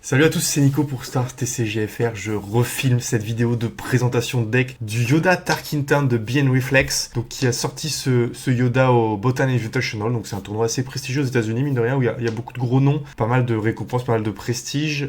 Salut à tous, c'est Nico pour Star TCGFR. Je refilme cette vidéo de présentation de deck du Yoda Tarkington de BN Reflex, donc qui a sorti ce Yoda au Botan Invitational. Donc c'est un tournoi assez prestigieux aux États-Unis, mine de rien, où il y a beaucoup de gros noms, pas mal de récompenses, pas mal de prestige.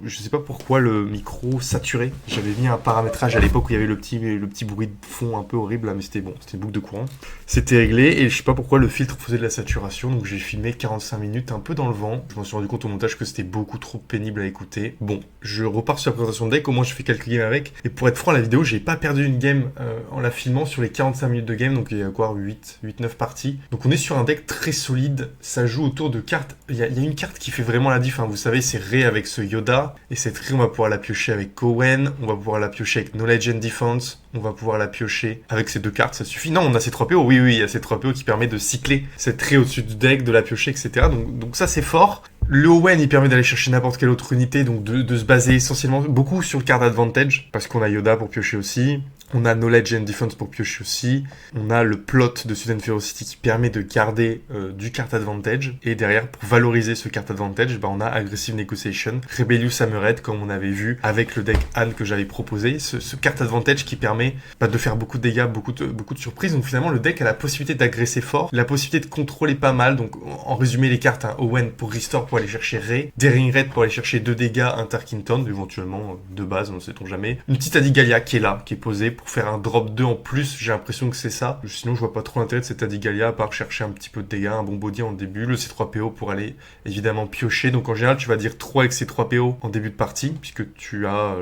Je sais pas pourquoi le micro saturé. J'avais mis un paramétrage à l'époque où il y avait le petit bruit de fond un peu horrible là, mais c'était bon, c'était une boucle de courant. C'était réglé et je sais pas pourquoi le filtre faisait de la saturation, donc j'ai filmé 45 minutes un peu dans le vent. Je m'en suis rendu compte au montage que c'était beaucoup trop pénible à écouter. Bon, je repars sur la présentation de deck, au moins je fais quelques games avec. Et pour être franc, la vidéo, j'ai pas perdu une game en la filmant sur les 45 minutes de game, donc il y a quoi, 8-9 parties. Donc on est sur un deck très solide, ça joue autour de cartes. Il y a une carte qui fait vraiment la diff, hein. Vous savez, c'est Ré avec ce Yoda, et cette Ré, on va pouvoir la piocher avec Cowen, on va pouvoir la piocher avec Knowledge and Defense, on va pouvoir la piocher avec ces deux cartes, ça suffit. Non, on a ces 3 PO, oui, il y a ces 3 PO qui permettent de cycler cette Ré au-dessus du deck, de la piocher, etc. Donc ça, c'est fort. Le Owen, il permet d'aller chercher n'importe quelle autre unité, donc de se baser essentiellement beaucoup sur le card advantage, parce qu'on a Yoda pour piocher aussi, on a Knowledge and Defense pour piocher aussi, on a le plot de Sudden Ferocity qui permet de garder du card advantage, et derrière, pour valoriser ce card advantage, on a Aggressive Negotiation, Rebellious Hammerhead, comme on avait vu avec le deck Anne que j'avais proposé, ce card advantage qui permet de faire beaucoup de dégâts, beaucoup de surprises, donc finalement le deck a la possibilité d'agresser fort, la possibilité de contrôler pas mal, donc en résumé les cartes, Owen pour Restore pour aller chercher Rey, Daring Red pour aller chercher 2 dégâts, un Tarkington, éventuellement de base, on ne sait-on jamais, une petite Adigalia qui est là, qui est posée pour faire un drop 2 en plus, j'ai l'impression que c'est ça, sinon je vois pas trop l'intérêt de cette Adigalia à part chercher un petit peu de dégâts, un bon body en début, le C3PO pour aller évidemment piocher, donc en général tu vas dire 3 avec C3 PO en début de partie, puisque tu as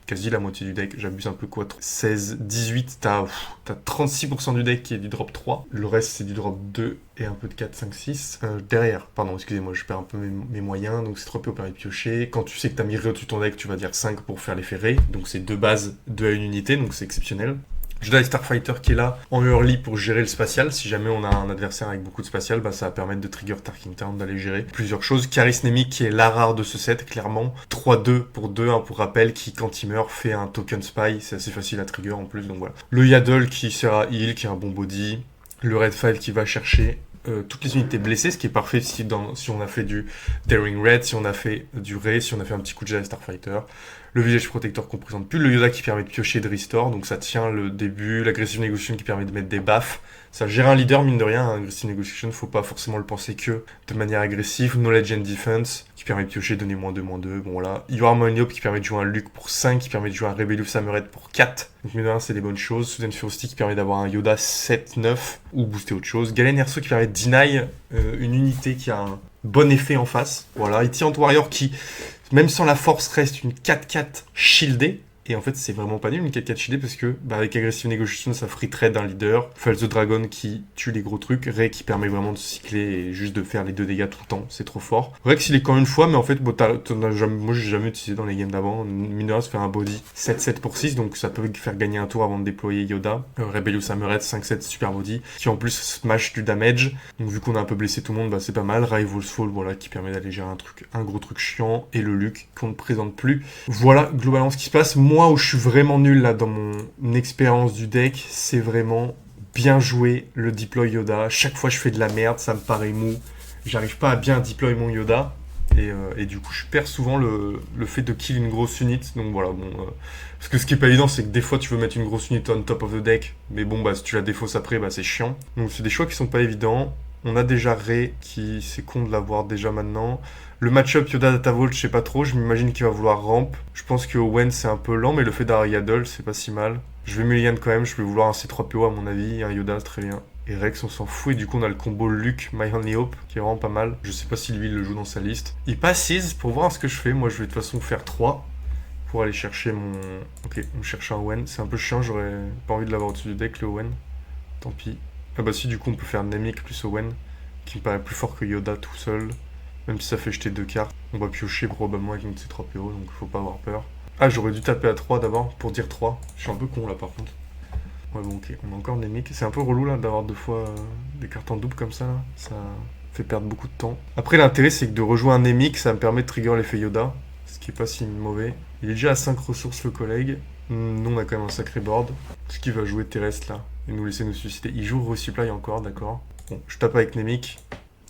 quasi la moitié du deck, j'abuse un peu quoi, 16, 18, t'as 36% du deck qui est du drop 3, le reste c'est du drop 2 et un peu de 4, 5, 6. Derrière, pardon, excusez-moi, je perds un peu mes moyens, donc c'est 3 PO permet de piocher. Quand tu sais que t'as mis au-dessus de ton deck, tu vas dire 5 pour faire l'effet Rey, donc c'est 2 bases, 2 à une unité, donc c'est exceptionnel. Jedi Starfighter qui est là en early pour gérer le spatial. Si jamais on a un adversaire avec beaucoup de spatial, ça va permettre de trigger Tarkington, d'aller gérer plusieurs choses. Charis Nemic qui est la rare de ce set, clairement. 3-2 pour 2, pour rappel, qui quand il meurt fait un token spy. C'est assez facile à trigger en plus, donc voilà. Le Yaddle qui sert à heal, qui a un bon body. Le Red 5 qui va chercher toutes les unités blessées, ce qui est parfait si on a fait du Daring Red, si on a fait du Rey, si on a fait un petit coup de Jedi Starfighter. Le Village Protector qu'on présente plus, le Yoda qui permet de piocher et de restore, donc ça tient le début, l'Aggressive Negotiation qui permet de mettre des baffs, ça gère un leader mine de rien, Aggressive Negotiation, faut pas forcément le penser que de manière agressive, Knowledge and Defense qui permet de piocher, donner -2, -2, bon voilà, You Are My Hope qui permet de jouer un Luke pour 5, qui permet de jouer un Rebellious Hammerhead pour 4, donc mine de rien c'est des bonnes choses, Sudden Ferocity qui permet d'avoir un Yoda 7, 9, ou booster autre chose, Galen Erso qui permet de deny une unité qui a un bon effet en face, voilà, Itiant Warrior qui même sans la force, reste une 4-4 shieldée. Et en fait, c'est vraiment pas nul une 4-4 shieldée parce que, avec Aggressive Negotiation, ça free trade un leader. Fall the Dragon qui tue les gros trucs. Rey qui permet vraiment de cycler et juste de faire les 2 dégâts tout le temps. C'est trop fort. Rex, il est quand une fois, mais en fait, moi, j'ai jamais utilisé dans les games d'avant. Mine de rien, ça fait un body 7-7 pour 6, donc ça peut faire gagner un tour avant de déployer Yoda. Rebellious Hammerhead 5-7 super body, qui en plus smash du damage. Donc vu qu'on a un peu blessé tout le monde, c'est pas mal. Rival's Fall, voilà, qui permet d'aller gérer un gros truc chiant. Et le Luke, qu'on ne présente plus. Voilà, globalement, ce qui se passe. Moi, où je suis vraiment nul là dans mon expérience du deck, c'est vraiment bien jouer le deploy Yoda. Chaque fois je fais de la merde, ça me paraît mou. J'arrive pas à bien deploy mon Yoda. Et du coup je perds souvent le fait de kill une grosse unit. Donc voilà, parce que ce qui est pas évident, c'est que des fois tu veux mettre une grosse unit on top of the deck. Mais bon, si tu la défausses après, c'est chiant. Donc c'est des choix qui sont pas évidents. On a déjà Rey, qui c'est con de l'avoir déjà maintenant. Le match-up Yoda Data Vault, je sais pas trop, je m'imagine qu'il va vouloir ramp. Je pense que Owen c'est un peu lent, mais le fait d'avoir Yaddle, c'est pas si mal. Je vais mulligan quand même, je vais vouloir un C3PO à mon avis, un Yoda, très bien. Et Rex, on s'en fout, et du coup on a le combo Luke, My Only Hope, qui est vraiment pas mal. Je sais pas si lui il le joue dans sa liste. Il passe 6 pour voir ce que je fais, moi je vais de toute façon faire 3 pour aller chercher mon... Ok, on cherche un Owen, c'est un peu chiant, j'aurais pas envie de l'avoir au-dessus du deck, le Owen. Tant pis. Ah si, du coup on peut faire Namek plus Owen, qui me paraît plus fort que Yoda tout seul. Même si ça fait jeter 2 cartes, on va piocher probablement avec une C3PO, donc faut pas avoir peur. Ah, j'aurais dû taper à 3 d'abord, pour dire 3. Je suis un peu con là par contre. Ouais bon ok, on a encore Namek. C'est un peu relou là d'avoir 2 fois des cartes en double comme ça là. Ça fait perdre beaucoup de temps. Après l'intérêt c'est que de rejouer un Namek, ça me permet de trigger l'effet Yoda, ce qui est pas si mauvais. Il est déjà à 5 ressources le collègue. Nous on a quand même un sacré board. Ce qui va jouer terrestre là, et nous laisser nous suicider. Il joue resupply encore, d'accord. Bon, je tape avec Namek.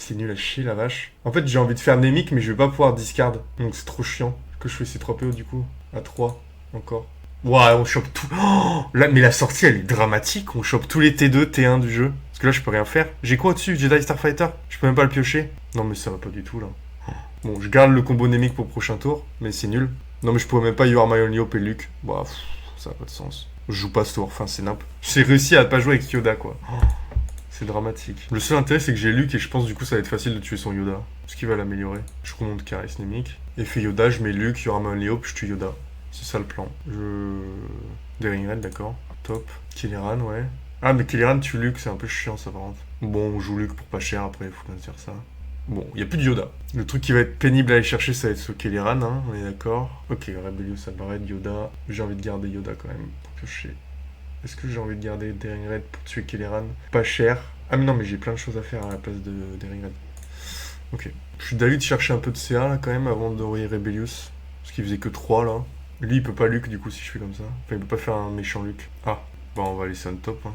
C'est nul à chier, la vache. En fait, j'ai envie de faire Nemic, mais je vais pas pouvoir discard. Donc c'est trop chiant. Que je fais ces 3 PO du coup. À 3, encore. Ouah, on chope tout. Oh là, mais la sortie, elle est dramatique. On chope tous les T2, T1 du jeu. Parce que là, je peux rien faire. J'ai quoi au-dessus? Jedi Starfighter? Je peux même pas le piocher. Non, mais ça va pas du tout, là. Bon, je garde le combo Nemic pour le prochain tour, mais c'est nul. Non, mais je pourrais même pas You Are My Only Hope et Luke. Bah, ça a pas de sens. Je joue pas ce tour, enfin, c'est nimp. J'ai réussi à pas jouer avec Yoda, quoi. C'est dramatique. Le seul intérêt, c'est que j'ai Luke et je pense du coup ça va être facile de tuer son Yoda. Ce qui va l'améliorer. Je remonte Charis Nemic. Effet Yoda, je mets Luke, You Are My Only Hope, je tue Yoda. C'est ça le plan. Daring Red, d'accord. Top. Killeran, ouais. Ah, mais Killeran tue Luke, c'est un peu chiant ça par contre. Bon, on joue Luke pour pas cher après, faut bien dire ça. Bon, il n'y a plus de Yoda. Le truc qui va être pénible à aller chercher, ça va être ce Killeran, hein, on est d'accord. Ok, Rebellious, Abared, Yoda. J'ai envie de garder Yoda quand même, pour piocher. Est-ce que j'ai envie de garder Daring Red pour tuer Killeran? Pas cher. Ah mais non, mais j'ai plein de choses à faire à la place de Daring Red. Ok. Je suis d'avis de chercher un peu de CA là quand même avant d'envoyer Rebellious. Parce qu'il faisait que 3 là. Lui il peut pas Luke du coup si je fais comme ça. Enfin il peut pas faire un méchant Luke. Ah, bon on va laisser un top. Hein.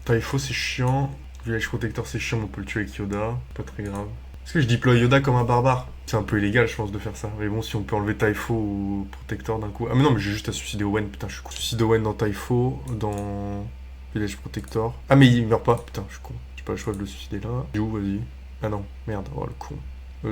Typho c'est chiant. Village Protector c'est chiant mais on peut le tuer avec Yoda. Pas très grave. Est-ce que je déploie Yoda comme un barbare? C'est un peu illégal je pense de faire ça. Mais bon si on peut enlever Typho ou Protector d'un coup. Ah mais non mais j'ai juste à suicider Owen. Putain je suis con. Suicide Owen dans Typho. Dans Village Protector. Ah mais il meurt pas. Putain je suis con. J'ai pas le choix de le suicider là. Du coup vas-y. Ah non, merde, oh le con.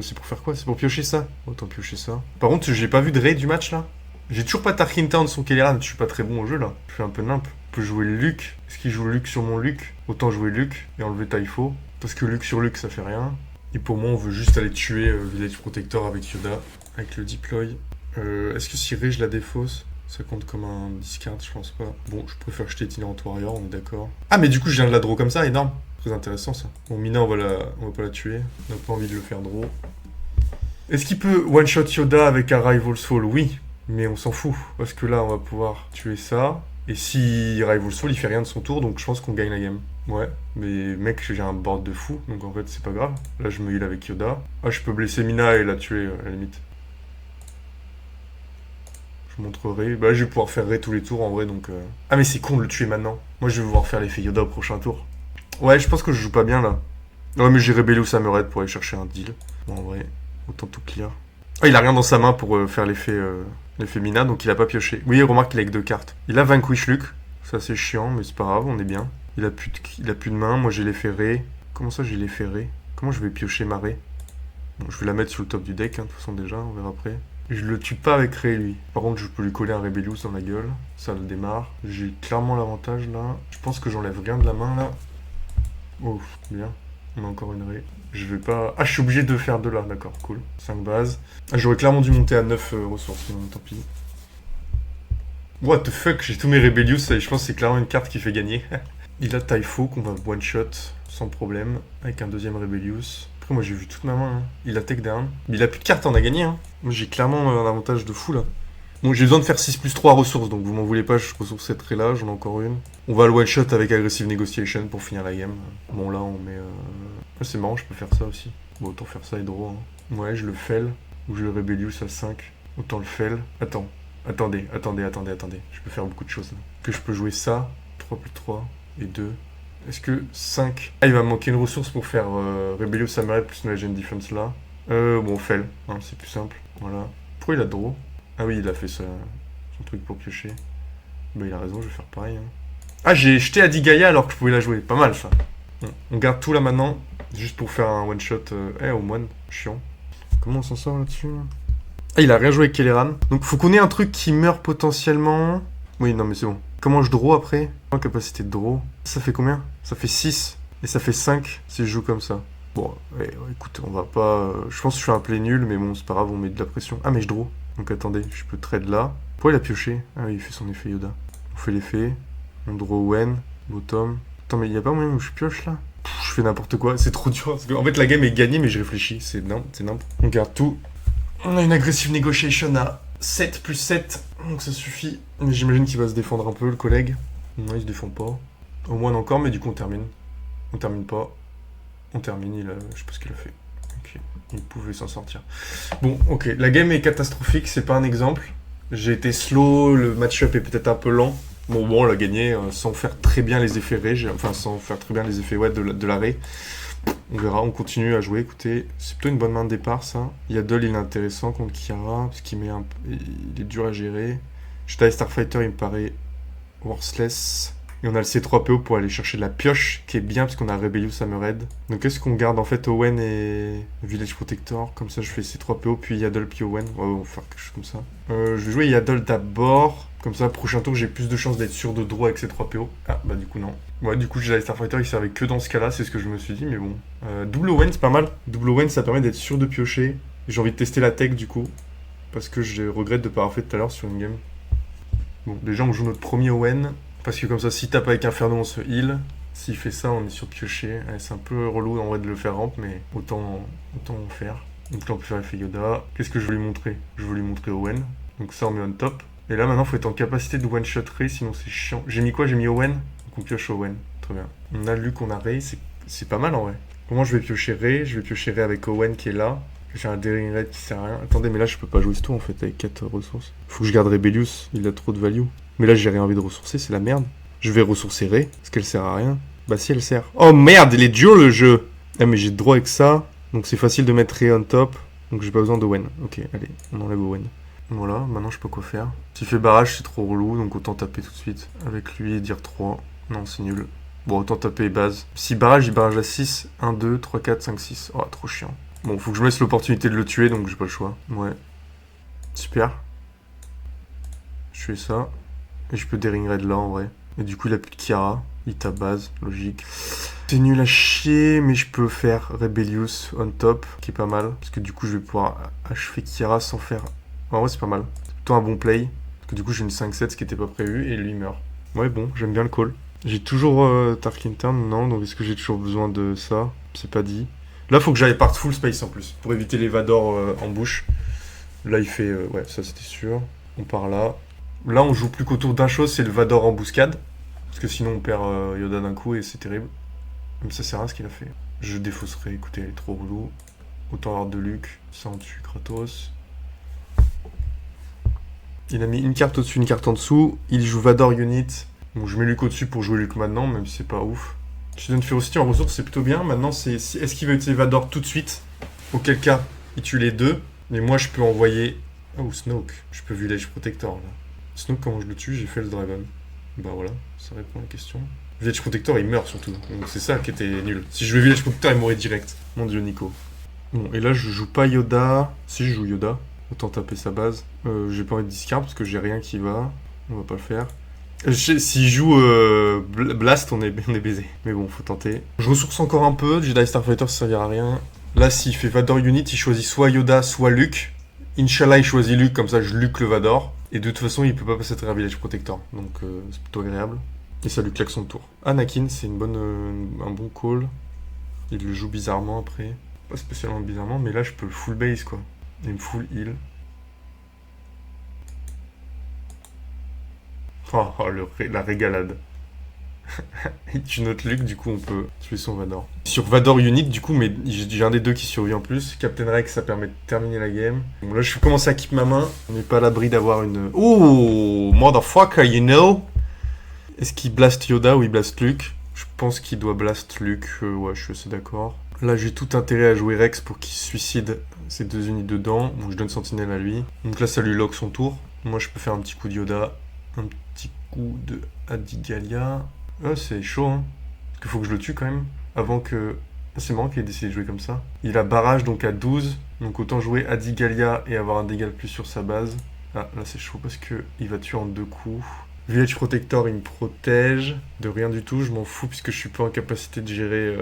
C'est pour faire quoi? C'est pour piocher ça? Autant piocher ça. Par contre, j'ai pas vu de raid du match là. J'ai toujours pas Tarkin Town son Killeran, je suis pas très bon au jeu là. Je fais un peu nimp. Je peux jouer Luke. Est-ce qu'il joue Luke sur mon Luke? Autant jouer Luke et enlever Typho. Parce que Luke sur Luke ça fait rien. Et pour moi, on veut juste aller tuer Village Protector avec Yoda. Avec le deploy. Est-ce que si Rey je la défausse? Ça compte comme un discard, je pense pas. Bon, je préfère jeter Itinerant Warrior, on est d'accord. Ah, mais du coup, je viens de la draw comme ça, énorme. Très intéressant ça. Bon, Mina, on va pas la tuer. On n'a pas envie de le faire draw. Est-ce qu'il peut one-shot Yoda avec Arrival Soul? Oui, mais on s'en fout. Parce que là, on va pouvoir tuer ça. Et si Arrival Soul, il fait rien de son tour, donc je pense qu'on gagne la game. Ouais, mais mec, j'ai un board de fou, donc en fait, c'est pas grave. Là, je me heal avec Yoda. Ah, je peux blesser Mina et la tuer à la limite. Je montrerai. Bah, je vais pouvoir faire Rey tous les tours en vrai, donc. Ah, mais c'est con de le tuer maintenant. Moi, je vais pouvoir faire l'effet Yoda au prochain tour. Ouais, je pense que je joue pas bien là. Ouais, mais j'ai Rebellious Amuret pour aller chercher un deal. Bon, en vrai, autant tout clear. Ah, il a rien dans sa main pour faire l'effet Mina, donc il a pas pioché. Oui, remarque qu'il a que 2 cartes. Il a Vanquish Luke. Ça, c'est chiant, mais c'est pas grave, on est bien. Il a plus de main. Moi, j'ai l'effet Rey. Comment ça, j'ai l'effet Rey? Comment je vais piocher ma Rey? Bon, je vais la mettre sur le top du deck, hein, de toute façon, déjà, on verra après. Je le tue pas avec Rey, lui. Par contre, je peux lui coller un Rebellious dans la gueule. Ça le démarre. J'ai clairement l'avantage, là. Je pense que j'enlève rien de la main, là. Oh, bien. On a encore une Rey. Je vais pas... Ah, je suis obligé de faire 2 là, d'accord, cool. 5 bases. Ah, j'aurais clairement dû monter à 9 ressources, mais tant pis. What the fuck, j'ai tous mes Rebellious, et je pense que c'est clairement une carte qui fait gagner. Il a Typho qu'on va one-shot sans problème, avec un deuxième Rebellious. Après, moi j'ai vu toute ma main, hein. Il a takedown. Mais il a plus de cartes, on a gagné, hein. Moi j'ai clairement un avantage de fou, là. Bon, j'ai besoin de faire 6 plus 3 ressources, donc vous m'en voulez pas, je ressource cette Rey là, j'en ai encore une. On va le one-shot avec Aggressive Negotiation pour finir la game. Bon, là, on met... Ah, c'est marrant, je peux faire ça aussi. Bon, autant faire ça et draw, hein. Ouais, je le fell, ou je le Rebellious à 5. Autant le fell. Attendez. Je peux faire beaucoup de choses, là. Que je peux jouer ça, 3 plus 3, et 2. Est-ce que 5... Ah, il va me manquer une ressource pour faire Rebellious Samurai plus une Agent Defense là. Bon, fell, hein, c'est plus simple. Voilà. Pourquoi il a draw? Ah oui, il a fait ça, son truc pour piocher. Bah il a raison, je vais faire pareil. Hein. Ah, j'ai jeté Adigaya alors que je pouvais la jouer. Pas mal ça. Bon, on garde tout là maintenant, juste pour faire un one-shot au moine. Chiant. Comment on s'en sort là-dessus là? Ah, il a rien joué avec Killeran. Donc faut qu'on ait un truc qui meurt potentiellement. Oui, non mais c'est bon. Comment je draw après? Capacité de draw. Ça fait combien? Ça fait 6. Et ça fait 5 si je joue comme ça. Bon, ouais, écoute, on va pas... Je pense que je fais un play nul, mais bon, c'est pas grave, on met de la pression. Ah, mais je draw. Donc attendez, je peux trade là. Pourquoi il a pioché? Ah oui, il fait son effet Yoda. On fait l'effet. On draw Wen, bottom. Attends, mais il y a pas moyen où je pioche là? Je fais n'importe quoi, c'est trop dur. Parce que, en fait, la game est gagnée, mais je réfléchis. C'est nimp. On garde tout. On a une aggressive negotiation à 7 plus 7. Donc ça suffit. Mais j'imagine qu'il va se défendre un peu, le collègue. Non, il se défend pas. Au moins encore, mais du coup, on termine. On termine pas. On termine, je sais pas ce qu'il a fait. Ok, il pouvait s'en sortir. Bon, ok, la game est catastrophique, c'est pas un exemple. J'ai été slow, le match-up est peut-être un peu lent. Bon, on l'a gagné sans faire très bien les effets Rey, enfin sans faire très bien les effets de la Rey. On verra, on continue à jouer. Écoutez, c'est plutôt une bonne main de départ, ça. Yaddle, il est intéressant contre Kiara, parce qu'il met il est dur à gérer. Jedi Starfighter, il me paraît worthless. Et on a le C3PO pour aller chercher de la pioche, qui est bien, parce qu'on a Rebellious Hammerhead. Donc est-ce qu'on garde en fait Owen et Village Protector? Comme ça, je fais C3PO, puis Yaddle, puis Owen. Ouais, on va faire quelque chose comme ça. Je vais jouer Yaddle d'abord. Comme ça, prochain tour, j'ai plus de chances d'être sûr de draw avec C3PO. Ah, bah du coup, non. Ouais, du coup, Jedi Starfighter, il servait que dans ce cas-là, c'est ce que je me suis dit, mais bon. Double Owen, c'est pas mal. Double Owen, ça permet d'être sûr de piocher. J'ai envie de tester la tech, du coup. Parce que je regrette de pas avoir fait tout à l'heure sur une game. Bon, déjà, on joue notre premier Owen. Parce que comme ça, s'il tape avec Inferno, on se heal. S'il fait ça, on est sûr de piocher. Ouais, c'est un peu relou en vrai de le faire ramp, mais autant en faire. Donc là, on peut faire effet Yoda. Qu'est-ce que je veux lui montrer? Je veux lui montrer Owen. Donc ça, on met on top. Et là, maintenant, il faut être en capacité de one-shot Rey, sinon c'est chiant. J'ai mis quoi? J'ai mis Owen. Donc on pioche Owen. Très bien. On a Luke, on a Rey. C'est pas mal en vrai. Comment je vais piocher Rey? Je vais piocher Rey avec Owen qui est là. J'ai un Daring Red qui sert à rien. Attendez, mais là, je peux pas jouer ce tour en fait avec 4 ressources. Faut que je garde Rebellious. Il a trop de value. Mais là, j'ai rien envie de ressourcer, c'est la merde. Je vais ressourcer Rey, parce qu'elle sert à rien. Bah si, elle sert. Oh merde, il est dur le jeu. Ah mais j'ai droit avec ça. Donc c'est facile de mettre Rey on top. Donc j'ai pas besoin d'Owen. Ok, allez, on enlève Owen. Voilà, maintenant je sais pas quoi faire. S'il fait barrage, c'est trop relou, donc autant taper tout de suite. Avec lui et dire 3. Non, c'est nul. Bon, autant taper base. Si barrage, il barrage à 6. 1, 2, 3, 4, 5, 6. Oh, trop chiant. Bon, faut que je me laisse l'opportunité de le tuer, donc j'ai pas le choix. Ouais. Super. Je fais ça. Et je peux Daring Red là en vrai. Et du coup il a plus de Kiara. Il tape base, logique. C'est nul à chier, mais je peux faire Rebellious on top, qui est pas mal. Parce que du coup je vais pouvoir achever Kiara sans faire... En vrai c'est pas mal. C'est plutôt un bon play. Parce que du coup j'ai une 5-7, ce qui était pas prévu, et lui il meurt. Ouais bon, j'aime bien le call. J'ai toujours Tarkin Turn, non, donc est-ce que j'ai toujours besoin de ça? C'est pas dit. Là faut que j'aille part full space en plus, pour éviter les Vador en bouche. Là il fait... ouais, ça c'était sûr. On part là. Là, on joue plus qu'autour d'un chose, c'est le Vador en bouscade. Parce que sinon, on perd Yoda d'un coup et c'est terrible. Même ça sert à rien ce qu'il a fait. Je défausserai, écoutez, elle est trop relou. Autant avoir de Luke, ça en tue Kratos. Il a mis une carte au-dessus, une carte en dessous. Il joue Vador Unit. Donc je mets Luke au-dessus pour jouer Luke maintenant, même si c'est pas ouf. Je donne Ferocity en ressources, c'est plutôt bien. Maintenant, c'est est-ce qu'il va utiliser Vador tout de suite? Auquel cas, il tue les deux. Mais moi, je peux envoyer... Oh, Snoke. Je peux Village Protector, là. Snoke, comment je le tue? J'ai fait le Dragon. Bah voilà, ça répond à la question. Village Protector, il meurt surtout. Donc c'est ça qui était nul. Si je vais Village Protector, il mourrait direct. Mon dieu, Nico. Bon, et là, je joue pas Yoda. Si, je joue Yoda. Autant taper sa base. J'ai pas envie de discard parce que j'ai rien qui va. On va pas le faire. S'il joue Blast, on est baisé. Mais bon, faut tenter. Je ressource encore un peu. Jedi Starfighter, ça servira à rien. Là, s'il fait Vador Unit, il choisit soit Yoda, soit Luke. Inch'Allah, il choisit Luke, comme ça je Luke le Vador. Et de toute façon, il peut pas passer à travers Village Protector. Donc c'est plutôt agréable. Et ça lui claque son tour. Anakin, c'est un bon call. Il le joue bizarrement après. Pas spécialement bizarrement, mais là je peux le full base quoi. Il me full heal. Oh, la régalade. Et tu notes Luke, du coup on peut tuer son Vador. Sur Vador Unit, du coup, mais j'ai un des deux qui survit en plus. Captain Rex, ça permet de terminer la game. Bon, là je vais commencer à keep ma main. On n'est pas à l'abri d'avoir une... Oh, motherfucker, you know. Est-ce qu'il blast Yoda ou il blast Luke? Je pense qu'il doit blast Luke. Ouais, je suis assez d'accord. Là j'ai tout intérêt à jouer Rex pour qu'il suicide ces deux unités dedans. Donc je donne Sentinelle à lui. Donc là ça lui lock son tour. Moi je peux faire un petit coup de Yoda. Un petit coup de Adigalia. Ah, c'est chaud, hein. Parce qu'il faut que je le tue quand même. Avant que... Ah, c'est marrant qu'il ait décidé de jouer comme ça. Il a barrage donc à 12. Donc autant jouer Adigalia et avoir un dégât de plus sur sa base. Ah, là c'est chaud parce que il va tuer en 2 coups. Village Protector, il me protège. De rien du tout, je m'en fous puisque je suis pas en capacité de gérer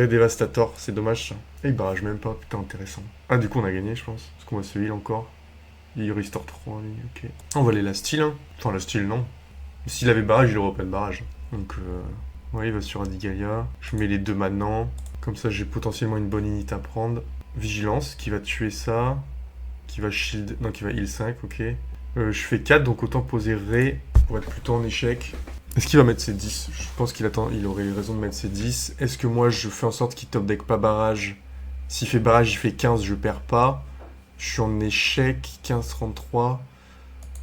Devastator. C'est dommage ça. Et il barrage même pas, putain intéressant. Ah, du coup on a gagné je pense. Parce qu'on va se heal encore. Il restore 3, lui, ok. On va aller la style, hein. Enfin la style non. S'il avait barrage, il aurait pas de barrage. Donc, ouais, il va sur Adigalia. Je mets les deux maintenant. Comme ça, j'ai potentiellement une bonne unité à prendre. Vigilance, qui va tuer ça. Qui va shield... Non, qui va heal 5, ok. Je fais 4, donc autant poser Rey pour être plutôt en échec. Est-ce qu'il va mettre ses 10? Je pense qu'il aurait raison de mettre ses 10. Est-ce que moi, je fais en sorte qu'il top deck pas barrage? S'il fait barrage, il fait 15, je perds pas. Je suis en échec, 15-33.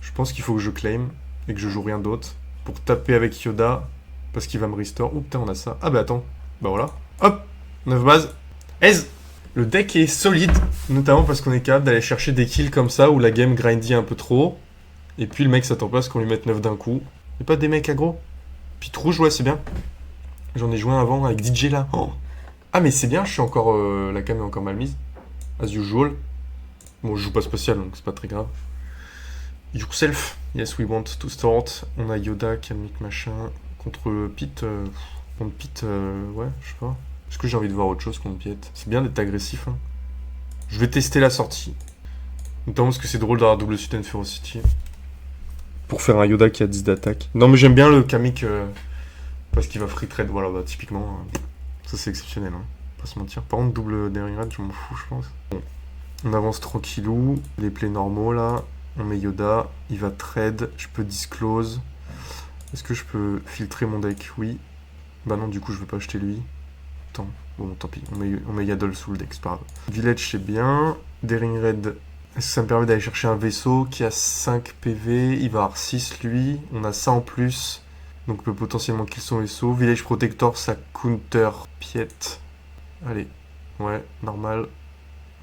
Je pense qu'il faut que je claim et que je joue rien d'autre. Pour taper avec Yoda, parce qu'il va me restore. Oh putain, on a ça. Ah bah attends. Bah voilà. Hop. 9 bases. Aise. Le deck est solide, notamment parce qu'on est capable d'aller chercher des kills comme ça, où la game grindy un peu trop. Et puis le mec s'attend pas à ce qu'on lui mette 9 d'un coup. Y'a pas des mecs aggro. Pit rouge, ouais, c'est bien. J'en ai joué un avant avec DJ là. Oh. Ah, mais c'est bien, je suis encore. La cam est encore mal mise. As usual. Bon, je joue pas spécial, donc c'est pas très grave. Yourself. Yes, we want to start. On a Yoda, Kamik, machin. Contre Pit. Contre Pit, ouais, je sais pas. Est-ce que j'ai envie de voir autre chose contre Pit? C'est bien d'être agressif. Hein. Je vais tester la sortie. Notamment parce que c'est drôle d'avoir double suite and Ferocity. Pour faire un Yoda qui a 10 d'attaque. Non, mais j'aime bien le Kamik. Parce qu'il va free trade. Voilà, bah, typiquement. Ça, c'est exceptionnel. Hein. Pas se mentir. Par contre, double Daring Red, je m'en fous, je pense. Bon. On avance tranquillou. Les plays normaux, là. On met Yoda. Il va trade. Je peux disclose. Est-ce que je peux filtrer mon deck? Oui. Bah non, du coup, je veux pas acheter lui. Attends. Bon, tant pis. On met Yaddle sous le deck, c'est pas grave. Village, c'est bien. Daring Red. Est-ce que ça me permet d'aller chercher un vaisseau qui a 5 PV? Il va avoir 6, lui. On a ça en plus. Donc, on peut potentiellement kill son vaisseau. Village Protector, ça counter Piet. Allez. Ouais, normal.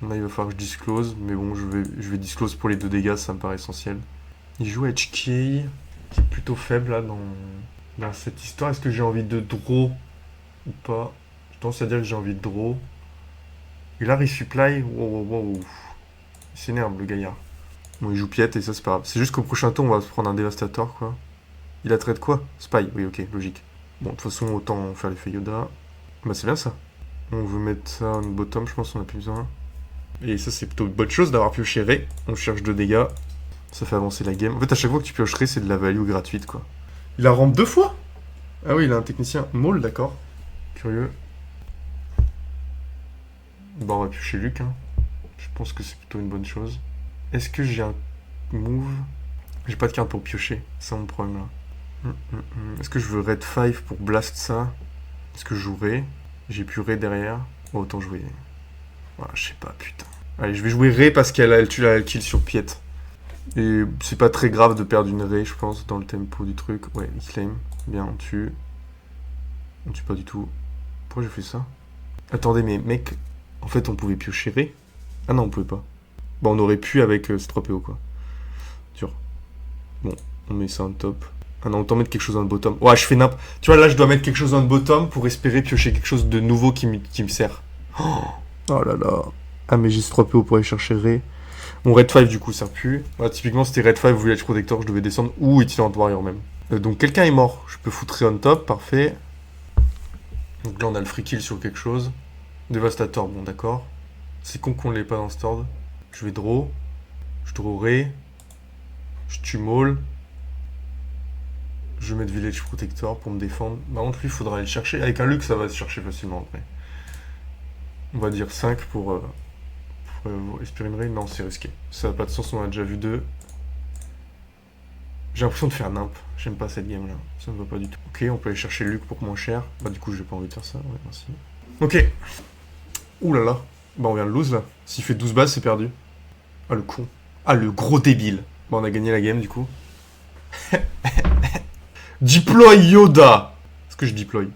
Là, il va falloir que je disclose. Mais bon, je vais disclose pour les 2 dégâts, ça me paraît essentiel. Il joue HK, qui est plutôt faible, là, dans cette histoire. Est-ce que j'ai envie de draw ou pas? Je pense à dire que j'ai envie de draw. Et là, resupply. Wow. Il s'énerve, le gaillard. Bon, il joue piète et ça, c'est pas grave. C'est juste qu'au prochain tour, on va se prendre un dévastateur, quoi. Il a trait de quoi? Spy. Oui, ok, logique. Bon, de toute façon, autant faire l'effet Yoda. Bah, c'est bien, ça. On veut mettre ça en bottom, je pense qu'on a plus besoin. Et ça, c'est plutôt une bonne chose d'avoir pioché Ré. On cherche 2 dégâts. Ça fait avancer la game. En fait, à chaque fois que tu pioches Ré, c'est de la value gratuite, quoi. Il a rampe 2 fois? Ah oui, il a un technicien Maul, d'accord. Curieux. Bon, on va piocher Luc, hein. Je pense que c'est plutôt une bonne chose. Est-ce que j'ai un move? J'ai pas de carte pour piocher, c'est mon problème là. Est-ce que je veux Red 5 pour blast ça? Est-ce que je jouerai? J'ai plus Ray derrière. Oh, autant jouer. Voilà, je sais pas, putain. Allez, je vais jouer Ray parce qu'elle tue la kill sur Piet. Et c'est pas très grave de perdre une Ray, je pense, dans le tempo du truc. Ouais, il claim. Bien, on tue. On tue pas du tout. Pourquoi j'ai fait ça? Attendez, mais mec, en fait, on pouvait piocher Ray? Ah non, on pouvait pas. Bon, on aurait pu avec ce 3PO, quoi. Dur. Bon, on met ça en top. Ah non, autant mettre quelque chose dans le bottom. Ouais, je fais n'importe. Tu vois, là, je dois mettre quelque chose dans le bottom pour espérer piocher quelque chose de nouveau qui me sert. Oh là là. Ah, mais j'ai ce 3PO pour aller chercher Ray. Mon Red 5, du coup, ça sert plus. Ouais, typiquement, c'était Red 5, Village Protector, je devais descendre. Ou Itinerant Warrior, même. Donc, quelqu'un est mort. Je peux foutre Ray on top, parfait. Donc là, on a le free kill sur quelque chose. Dévastator, bon, d'accord. C'est con qu'on l'ait pas dans ce ordre. Je vais draw. Je draw Ray. Je tue Maul. Je vais mettre Village Protector pour me défendre. Par contre, lui, il faudra aller le chercher. Avec un Luke, ça va se chercher facilement après. On va dire 5 pour espérer une Ray. Non, c'est risqué. Ça n'a pas de sens, on a déjà vu 2. J'ai l'impression de faire nimp. J'aime pas cette game là. Ça me va pas du tout. Ok, on peut aller chercher Luke pour moins cher. Bah, du coup, j'ai pas envie de faire ça. Ouais, merci. Ok. Ouh là là. Bah, on vient de lose là. S'il fait 12 bases, c'est perdu. Ah, le con. Ah, le gros débile. Bon, on a gagné la game du coup. Deploy Yoda. Est-ce que je deploy?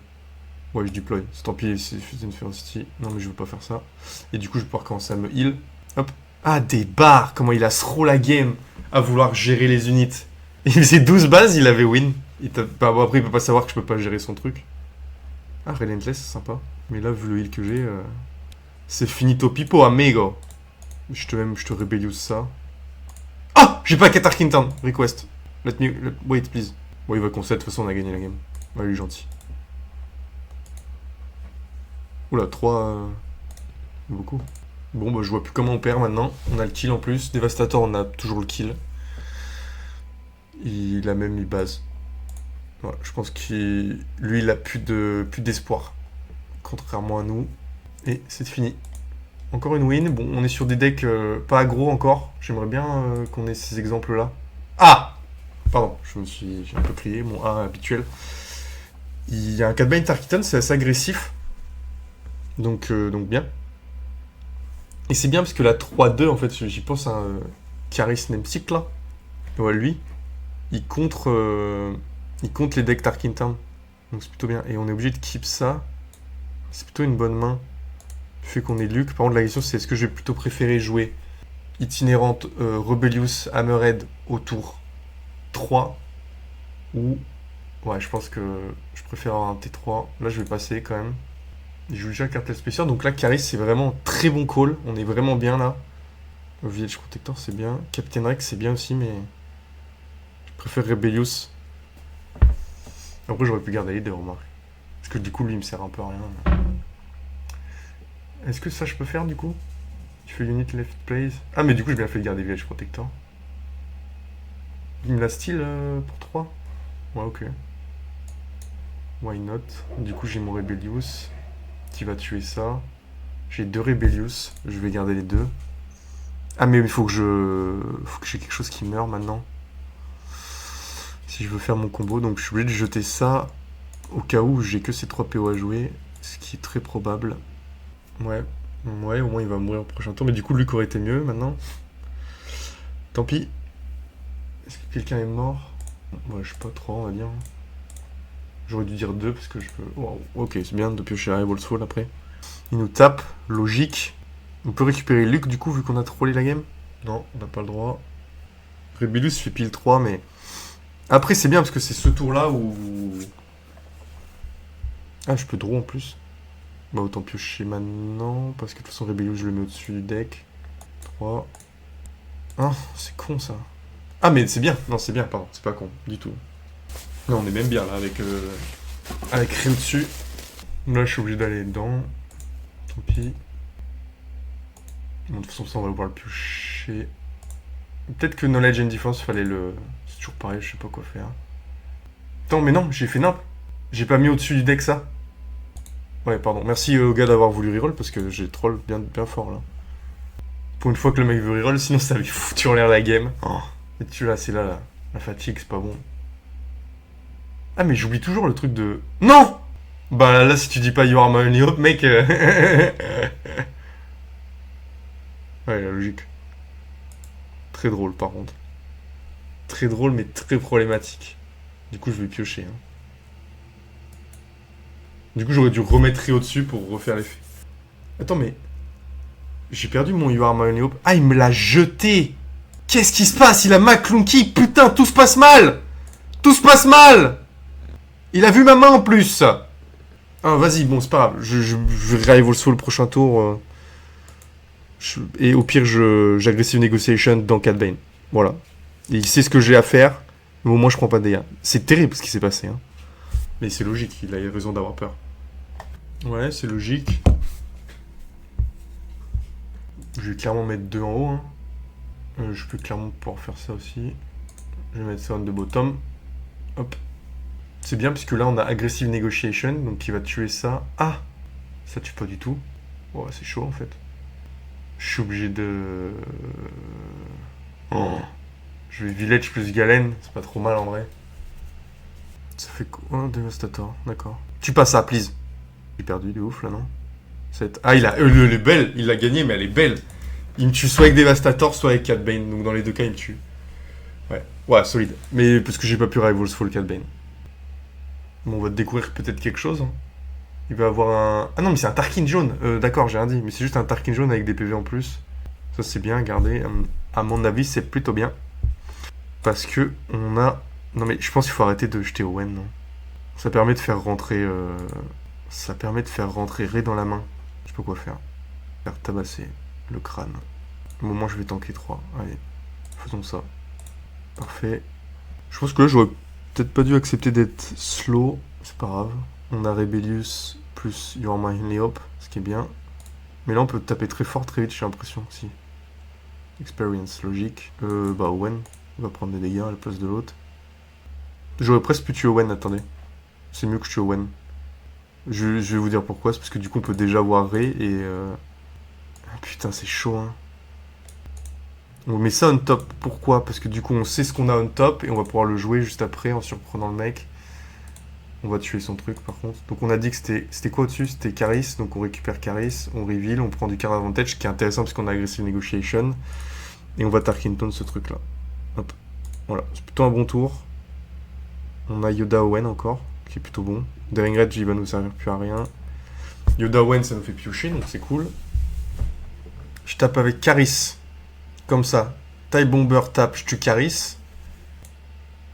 Ouais, je deploy. C'est tant pis, c'est une ferocity. Non, mais je veux pas faire ça. Et du coup, je vais pouvoir commencer à me heal. Hop. Ah, des barres. Comment il a throw la game à vouloir gérer les unités. Il faisait 12 bases, il avait win. Bah, bon, après, il peut pas savoir que je peux pas gérer son truc. Ah, Relentless, c'est sympa. Mais là, vu le heal que j'ai, c'est finito pipo, amigo. Je te rébelliose ça. Ah, j'ai pas Qatar Kintan. Request. Wait, please. Bon, il va concède, de toute façon, on a gagné la game. Ouais, il est gentil. Oula, 3... beaucoup. Bon, bah, je vois plus comment on perd maintenant. On a le kill en plus. Dévastator, on a toujours le kill. Il a même mis base. Voilà, je pense qu'il... Lui, il a plus d'espoir. Contrairement à nous. Et c'est fini. Encore une win. Bon, on est sur des decks pas aggro encore. J'aimerais bien qu'on ait ces exemples-là. Ah! Pardon, j'ai un peu crié, mon A habituel. Il y a un Catbane Tarkitan, c'est assez agressif. Donc bien. Et c'est bien parce que la 3-2, en fait, j'y pense à un Charis Nemsik, là. Ouais, lui, il contre les decks Tarkintown. Donc c'est plutôt bien. Et on est obligé de keep ça. C'est plutôt une bonne main. Fait qu'on est Luke. Par contre, la question, c'est est-ce que je vais plutôt préférer jouer Itinérante Rebellious Hammerhead au tour 3 ou... Ouais, je pense que je préfère avoir un T3. Là, je vais passer quand même. Il joue déjà cartel spécial. Donc là, Caris, c'est vraiment un très bon call. On est vraiment bien là. Village Protector, c'est bien. Captain Rex, c'est bien aussi, mais... Je préfère Rebellious. Après, j'aurais pu garder les deux, remarque. Parce que du coup, lui, il me sert un peu à rien. Est-ce que ça, je peux faire, du coup? Tu fais unit left place. Ah, mais du coup, j'ai bien fait de garder Village Protector. Il me la style pour 3. Ouais, ok. Why not? Du coup, j'ai mon Rebellious qui va tuer ça. J'ai 2 Rebellious. Je vais garder les 2. Ah, mais il faut que j'ai quelque chose qui meurt maintenant. Si je veux faire mon combo. Donc, je suis obligé de jeter ça au cas où j'ai que ces 3 PO à jouer. Ce qui est très probable. Ouais. Ouais, au moins il va mourir au prochain tour. Mais du coup, Luke aurait été mieux maintenant. Tant pis. Est-ce que quelqu'un est mort? Ouais, je sais pas trop, on va dire. J'aurais dû dire 2 parce que je peux... Wow. Ok, c'est bien de piocher Rival's Fall après. Il nous tape, logique. On peut récupérer Luke du coup vu qu'on a trollé la game? Non, on n'a pas le droit. Rebellious fait pile 3 mais... Après c'est bien parce que c'est ce tour là où... Ah je peux draw en plus. Bah autant piocher maintenant parce que de toute façon Rebellious je le mets au-dessus du deck. 3. Ah c'est con ça. Ah mais c'est bien, non c'est bien, pardon, c'est pas con du tout. Non on est même bien là avec rien dessus. Là je suis obligé d'aller dedans. Tant pis. Bon, de toute façon ça on va pouvoir le piocher. Peut-être que Knowledge and Defense fallait le... C'est toujours pareil, je sais pas quoi faire. Attends mais non, j'ai fait nimp. J'ai pas mis au-dessus du deck ça. Ouais pardon, merci au gars d'avoir voulu reroll parce que j'ai troll bien fort là. Pour une fois que le mec veut reroll, sinon ça avait foutu en l'air la game. Oh. Et tu là, c'est là, la fatigue, c'est pas bon. Ah mais j'oublie toujours le truc de... Non! Bah là, si tu dis pas You are my only hope, mec... Ouais, la logique. Très drôle par contre. Très drôle mais très problématique. Du coup, je vais piocher. Hein. Du coup, j'aurais dû remettre Rio dessus pour refaire l'effet. Attends, mais... J'ai perdu mon You are my only hope. Ah, il me l'a jeté! Qu'est-ce qui se passe? Il a Maclunky! Putain, tout se passe mal! Tout se passe mal! Il a vu ma main en plus! Ah, vas-y, bon, c'est pas grave. Je vais Rival Soul le prochain tour. Et au pire, j'aggressive Negotiation dans Cat Bane. Voilà. Et il sait ce que j'ai à faire, mais au moins je prends pas de dégâts. C'est terrible ce qui s'est passé. Hein. Mais c'est logique, il a raison d'avoir peur. Ouais, c'est logique. Je vais clairement mettre 2 en haut. Hein. Je peux clairement pouvoir faire ça aussi. Je vais mettre ça on the bottom. Hop. C'est bien puisque là on a Aggressive Negotiation, donc qui va tuer ça. Ah! Ça tue pas du tout. Ouais, c'est chaud en fait. Je suis obligé de... Oh. Je vais Village plus Galen, c'est pas trop mal en vrai. Ça fait quoi? Oh, Devastator, d'accord. Tu passes ça, please. J'ai perdu de ouf là, non? Ah, elle est belle, il l'a gagné, mais elle est belle. Il me tue soit avec Devastator, soit avec Cat Bane, donc dans les deux cas il me tue. Ouais, solide. Mais parce que j'ai pas pu Rival's Fall Cat Bane. Bon, on va découvrir peut-être quelque chose. Hein. Il va avoir un... Ah non, mais c'est un Tarkin jaune. D'accord, j'ai rien dit. Mais c'est juste un Tarkin jaune avec des PV en plus. Ça, c'est bien à garder. À mon avis, c'est plutôt bien. Parce que on a... Non, mais je pense qu'il faut arrêter de jeter Owen. Non. Ça permet de faire rentrer... Ça permet de faire rentrer Rey dans la main. Je sais pas quoi faire. Faire tabasser le crâne. Au moment, je vais tanker 3. Allez, faisons ça. Parfait. Je pense que là, j'aurais peut-être pas dû accepter d'être slow. C'est pas grave. On a Rebellious plus You Are My Only Hope, ce qui est bien. Mais là, on peut taper très fort, très vite, j'ai l'impression. Si. Experience, logique. Bah, Owen va prendre des dégâts à la place de l'autre. J'aurais presque pu tuer Owen, attendez. C'est mieux que je tue Owen. Je vais vous dire pourquoi. C'est parce que du coup, on peut déjà voir Rey et... Putain, c'est chaud, hein. On met ça on top. Pourquoi? Parce que du coup, on sait ce qu'on a on top et on va pouvoir le jouer juste après en surprenant le mec. On va tuer son truc par contre. Donc on a dit que c'était quoi au-dessus? C'était Caris, donc on récupère Caris, on reveal, on prend du card advantage, ce qui est intéressant parce qu'on a Aggressive Negotiation. Et on va Tarkinton ce truc là. Hop. Voilà, c'est plutôt un bon tour. On a Yoda Owen encore, qui est plutôt bon. Daring Rage, il va nous servir plus à rien. Yoda Wen, ça nous fait piocher, donc c'est cool. Je tape avec Caris. Comme ça. Tie Bomber tape, je tue Caris.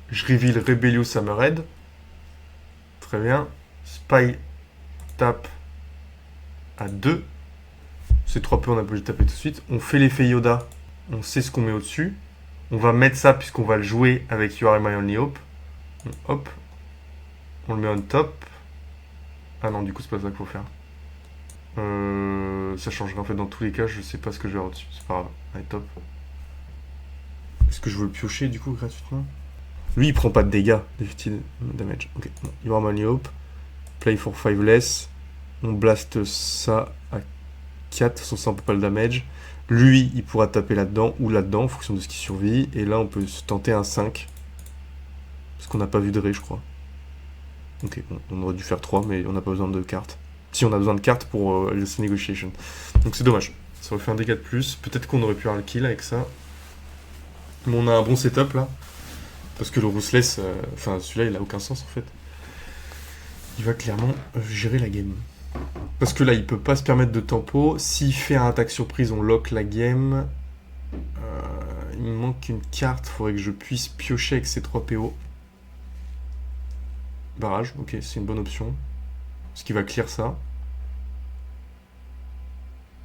Je reveal Rebellious Hammerhead. Très bien. Spy tape à 2. Ces 3 P, on a pas obligé de taper tout de suite. On fait l'effet Yoda. On sait ce qu'on met au-dessus. On va mettre ça puisqu'on va le jouer avec You Are My Only Hope. Hop. On le met on top. Ah non, du coup, c'est pas ça qu'il faut faire. Ça changerait en fait dans tous les cas. Je sais pas ce que je vais avoir dessus. C'est pas grave. Allez, top. Est-ce que je veux le piocher du coup gratuitement? Lui, il prend pas de dégâts. Defeated damage. Ok. You Are My Only Hope. Play for 5 less. On blast ça à 4. Sans ça, on peut pas le damage. Lui, il pourra taper là-dedans ou là-dedans en fonction de ce qui survit. Et là, on peut se tenter un 5. Parce qu'on n'a pas vu de ré, je crois. Ok, bon, on aurait dû faire 3, mais on n'a pas besoin de cartes. Si, on a besoin de cartes pour les negotiation. Donc c'est dommage. Ça aurait fait un dégât de plus. Peut-être qu'on aurait pu avoir le kill avec ça. Mais on a un bon setup là. Parce que le Ruthless, enfin celui-là, il a aucun sens en fait. Il va clairement gérer la game. Parce que là, il peut pas se permettre de tempo. S'il fait un attaque surprise, on lock la game. Il me manque une carte. Faudrait que je puisse piocher avec ces 3 PO. Barrage, ok, c'est une bonne option. Parce qu'il va clear ça.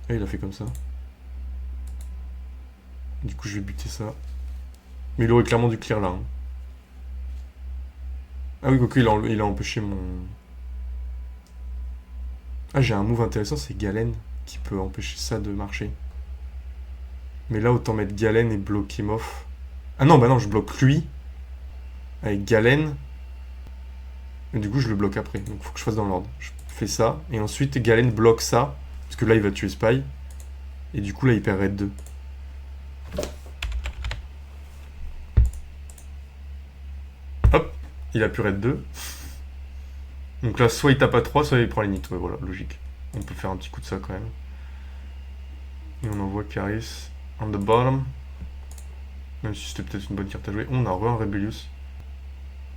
Et il a fait comme ça. Du coup, je vais buter ça. Mais il aurait clairement dû clear là. Hein. Ah oui, ok, il a empêché mon... Ah, j'ai un move intéressant, c'est Galen qui peut empêcher ça de marcher. Mais là, autant mettre Galen et bloquer Moff. Ah non, bah non, je bloque lui. Avec Galen. Et du coup, je le bloque après. Donc, faut que je fasse dans l'ordre. Je fais ça. Et ensuite, Galen bloque ça. Parce que là, il va tuer Spy. Et du coup, là, il perd Red 2. Hop. Il a plus Red 2. Donc là, soit il tape à 3, soit il prend les nits. Ouais, voilà, logique. On peut faire un petit coup de ça quand même. Et on envoie Caris on the bottom. Même si c'était peut-être une bonne carte à jouer. On a un Rebellious.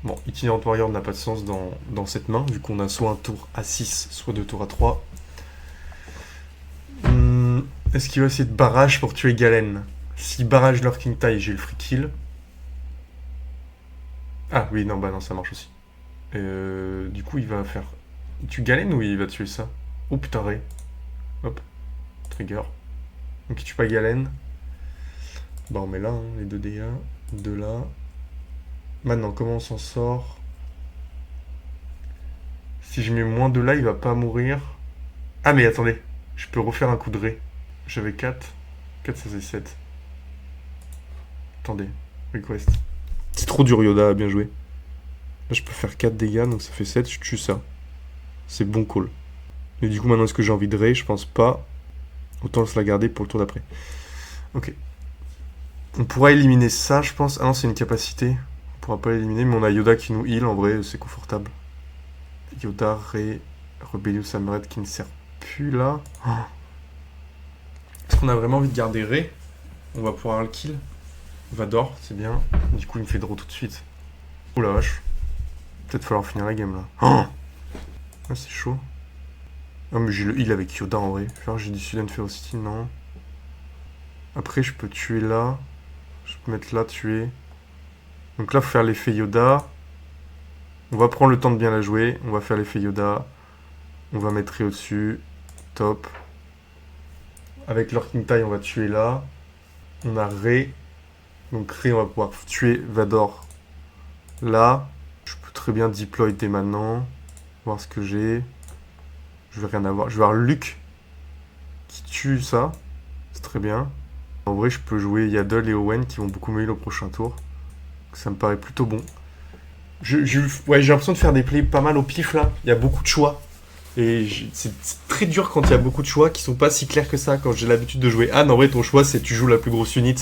Bon, Itinerant Warrior n'a pas de sens dans cette main, vu qu'on a soit un tour à 6, soit 2 tours à 3. Est-ce qu'il va essayer de barrage pour tuer Galen? Si barrage Lurking Tie, j'ai le free kill. Ah oui, non, bah non, ça marche aussi. Du coup, il va faire... Il tue Galen ou il va tuer ça? Oh putain, Ray. Hop. Trigger. Donc il tue pas Galen. Bah on met là, hein, les 2 dégâts. 2 là. Maintenant, comment on s'en sort? Si je mets moins de là, il va pas mourir. Ah mais attendez, je peux refaire un coup de Ray. J'avais 4. 4, ça c'est 7. Attendez, request. C'est trop dur Yoda, bien joué. Là je peux faire 4 dégâts, donc ça fait 7, je tue ça. C'est bon call. Et du coup maintenant est-ce que j'ai envie de Ray? Je pense pas. Autant se la garder pour le tour d'après. Ok. On pourra éliminer ça je pense. Ah non c'est une capacité. On pourra pas l'éliminer, mais on a Yoda qui nous heal, en vrai, c'est confortable. Yoda, Ray, Rebellious Hammerhead qui ne sert plus là. Oh. Est-ce qu'on a vraiment envie de garder Ray? On va pouvoir avoir le kill. Vador, c'est bien. Du coup, il me fait draw tout de suite. Oh la vache. Peut-être falloir finir la game là. Oh ah, c'est chaud. Ah, mais j'ai le heal avec Yoda en vrai. Genre, j'ai du Sudden Ferocity, non. Après, je peux tuer là. Je peux mettre là, tuer. Donc là, faut faire l'effet Yoda. On va prendre le temps de bien la jouer. On va faire l'effet Yoda. On va mettre Ray au-dessus. Top. Avec Lurking Tie, on va tuer là. On a Ray. Donc Ray, on va pouvoir tuer Vador là. Je peux très bien deploy dès maintenant. Voir ce que j'ai. Je vais rien avoir. Je vais avoir Luke qui tue ça. C'est très bien. En vrai, je peux jouer Yaddle et Owen qui vont beaucoup me heal au prochain tour. Ça me paraît plutôt bon. Ouais, j'ai l'impression de faire des plays pas mal au pif là. Il y a beaucoup de choix. Et c'est très dur quand il y a beaucoup de choix qui sont pas si clairs que ça. Quand j'ai l'habitude de jouer Anne, en vrai, ton choix c'est tu joues la plus grosse unit.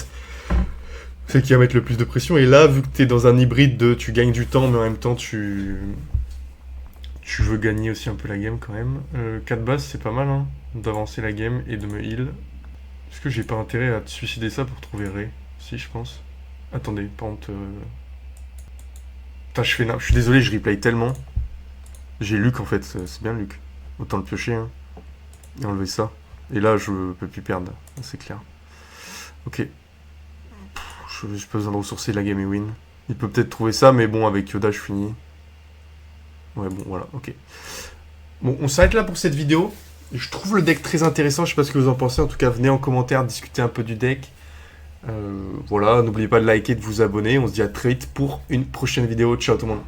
C'est qui va mettre le plus de pression. Et là, vu que t'es dans un hybride de tu gagnes du temps, mais en même temps tu veux gagner aussi un peu la game quand même. 4 bases, c'est pas mal hein, d'avancer la game et de me heal. Est-ce que j'ai pas intérêt à te suicider ça pour trouver Ray? Si, je pense. Attendez, par contre... Putain, je suis désolé, je replay tellement. J'ai Luc en fait, c'est bien Luc. Autant le piocher. Hein. Et enlever ça. Et là, je peux plus perdre, c'est clair. Ok. J'ai pas besoin de ressourcer la game et win. Il peut peut-être trouver ça, mais bon, avec Yoda, je finis. Ouais, bon, voilà, ok. Bon, on s'arrête là pour cette vidéo. Je trouve le deck très intéressant, je sais pas ce que vous en pensez. En tout cas, venez en commentaire discuter un peu du deck. Voilà, n'oubliez pas de liker, de vous abonner. On se dit à très vite pour une prochaine vidéo. Ciao tout le monde.